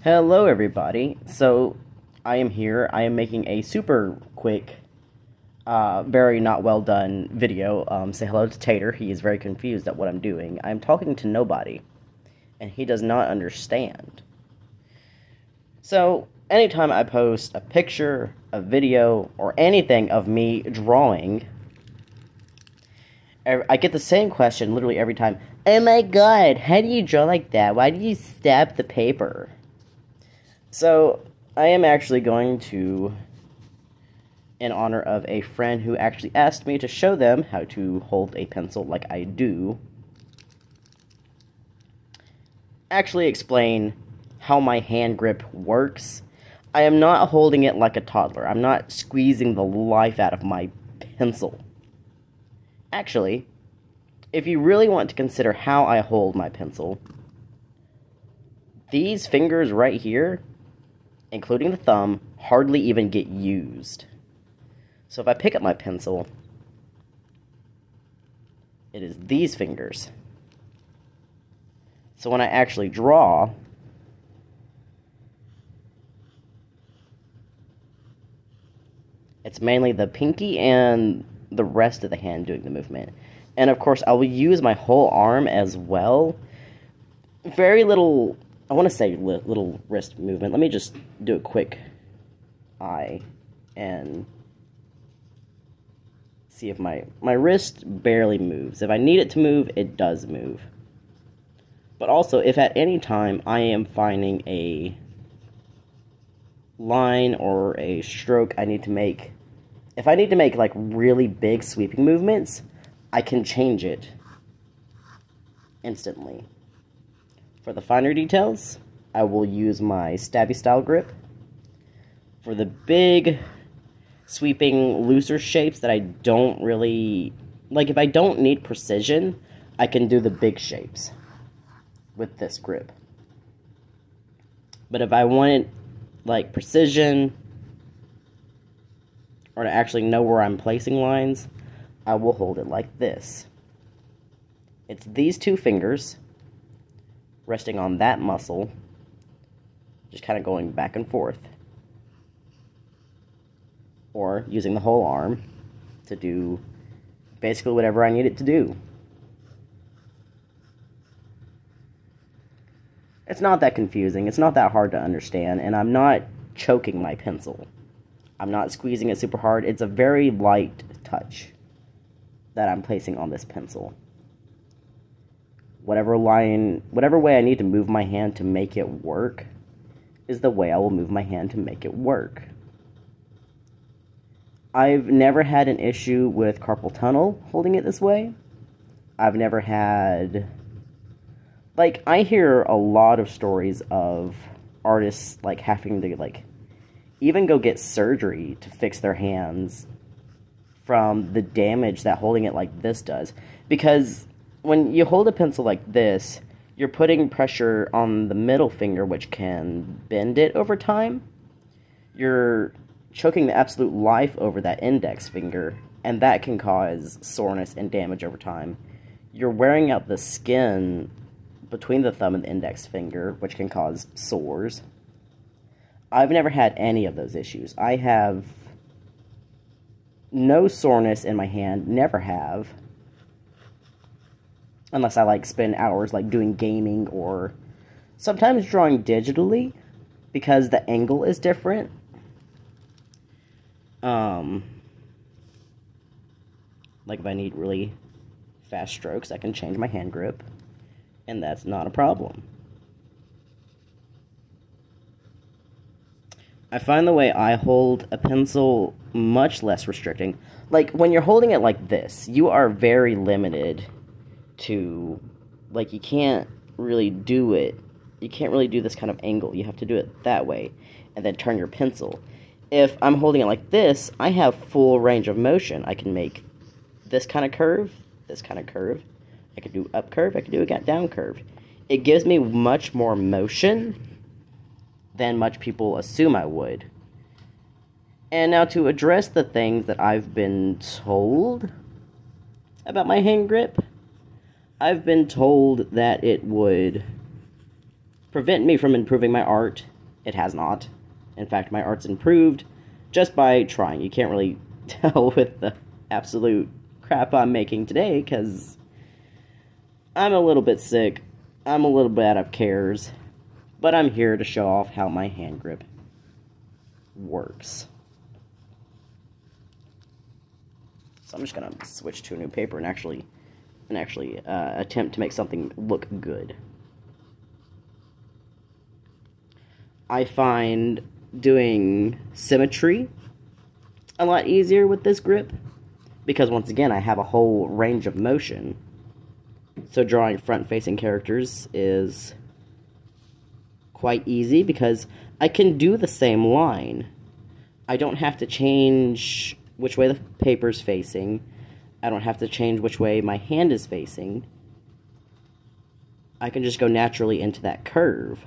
Hello everybody. So I am here. I am making a super quick, very not well done video. Say hello to Tater. He is very confused at what I'm doing. I'm talking to nobody, and he does not understand. So anytime I post a picture, a video, or anything of me drawing, I get the same question literally every time. Oh my god, how do you draw like that? Why do you stab the paper? So, I am actually going to, in honor of a friend who actually asked me to show them how to hold a pencil like I do, actually explain how my hand grip works. I am not holding it like a toddler. I'm not squeezing the life out of my pencil. Actually, if you really want to consider how I hold my pencil, these fingers right here, including the thumb, hardly even get used. So if I pick up my pencil, it is these fingers. So when I actually draw, it's mainly the pinky and the rest of the hand doing the movement. And of course, I will use my whole arm as well. Very little, I want to say little wrist movement. Let me just do a quick eye and see if my wrist barely moves. If I need it to move, it does move. But also, if at any time I am finding a line or a stroke I need to make, if I need to make like really big sweeping movements, I can change it instantly. For the finer details, I will use my stabby style grip. For the big, sweeping, looser shapes that I don't really... like, if I don't need precision, I can do the big shapes with this grip. But if I wanted, like, precision, or to actually know where I'm placing lines, I will hold it like this. It's these two fingers resting on that muscle, just kind of going back and forth, or using the whole arm to do basically whatever I need it to do. It's not that confusing, it's not that hard to understand, and I'm not choking my pencil. I'm not squeezing it super hard. It's a very light touch that I'm placing on this pencil. Whatever way I need to move my hand to make it work is the way I will move my hand to make it work. I've never had an issue with carpal tunnel holding it this way. I've never had... like, I hear a lot of stories of artists, like, having to, like, even go get surgery to fix their hands from the damage that holding it like this does. Because when you hold a pencil like this, you're putting pressure on the middle finger, which can bend it over time. You're choking the absolute life over that index finger, and that can cause soreness and damage over time. You're wearing out the skin between the thumb and the index finger, which can cause sores. I've never had any of those issues. I have no soreness in my hand, never have. Unless I, like, spend hours, like, doing gaming or sometimes drawing digitally because the angle is different. Like, if I need really fast strokes, I can change my hand grip, and that's not a problem. I find the way I hold a pencil much less restricting. Like, when you're holding it like this, you are very limited to, like, you can't really do it. You can't really do this kind of angle. You have to do it that way, and then turn your pencil. If I'm holding it like this, I have full range of motion. I can make this kind of curve, this kind of curve. I can do up curve, I can do a down curve. It gives me much more motion than much people assume I would. And now to address the things that I've been told about my hand grip, I've been told that it would prevent me from improving my art, It has not. In fact, my art's improved just by trying. You can't really tell with the absolute crap I'm making today, because I'm a little bit sick. I'm a little bit out of cares. But I'm here to show off how my hand grip works. So I'm just going to switch to a new paper and actually attempt to make something look good. I find doing symmetry a lot easier with this grip, because once again I have a whole range of motion. So drawing front-facing characters is quite easy because I can do the same line. I don't have to change which way the paper's facing. I don't have to change which way my hand is facing. I can just go naturally into that curve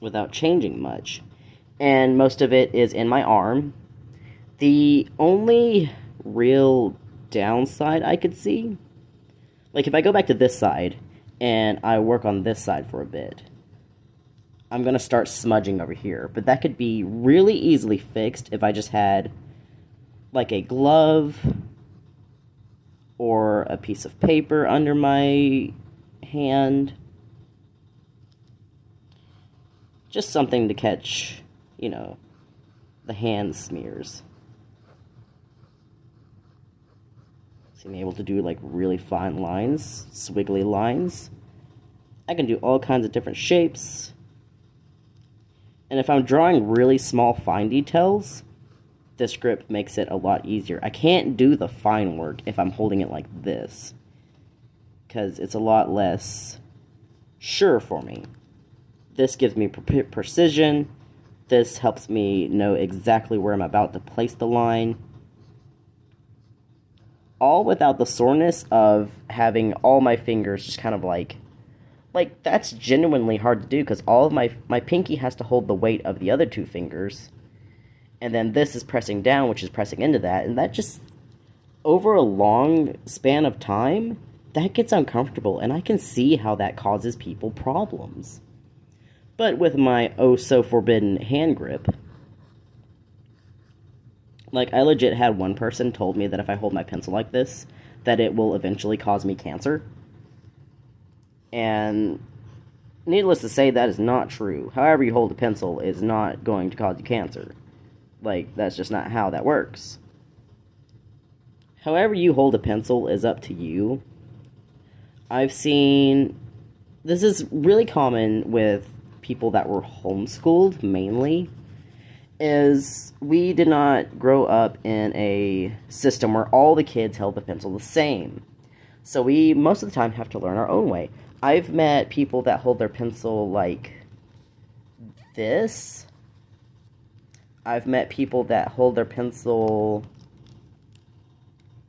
without changing much. And most of it is in my arm. The only real downside I could see, like if I go back to this side and I work on this side for a bit, I'm going to start smudging over here. But that could be really easily fixed if I just had like a glove or a piece of paper under my hand. Just something to catch, you know, the hand smears. So I'm able to do like really fine lines, swiggly lines. I can do all kinds of different shapes. And if I'm drawing really small fine details, this grip makes it a lot easier. I can't do the fine work if I'm holding it like this, because it's a lot less sure for me. This gives me precision. This helps me know exactly where I'm about to place the line. All without the soreness of having all my fingers just kind of like that's genuinely hard to do, because all of my pinky has to hold the weight of the other two fingers, and then this is pressing down, which is pressing into that, and that just, over a long span of time, that gets uncomfortable, and I can see how that causes people problems. But with my oh-so-forbidden hand grip, like, I legit had one person told me that if I hold my pencil like this, that it will eventually cause me cancer. And needless to say, that is not true. However you hold a pencil is not going to cause you cancer. Like, that's just not how that works. However you hold a pencil is up to you. I've seen... This is really common with people that were homeschooled, mainly, is we did not grow up in a system where all the kids held the pencil the same. So we, most of the time, have to learn our own way. I've met people that hold their pencil like this. I've met people that hold their pencil...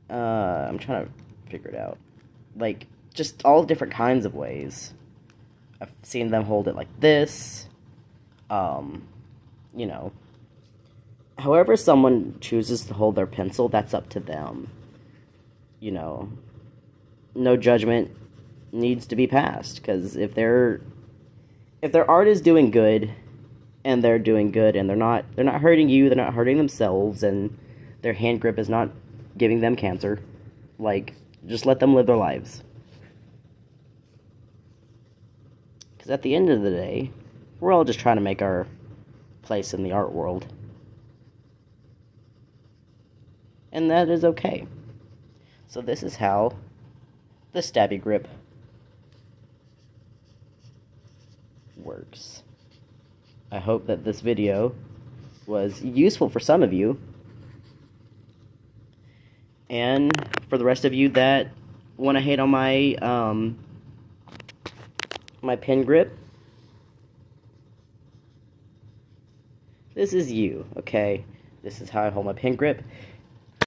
I'm trying to figure it out. Like, just all different kinds of ways. I've seen them hold it like this. You know. However someone chooses to hold their pencil, that's up to them. You know. No judgment needs to be passed, because if their art is doing good, and they're doing good, and they're not hurting you, they're not hurting themselves, and their hand grip is not giving them cancer, like, just let them live their lives. Because at the end of the day, we're all just trying to make our place in the art world. And that is okay. So this is how the stabby grip works. I hope that this video was useful for some of you, and for the rest of you that want to hate on my my pen grip, this is you, okay? This is how I hold my pen grip.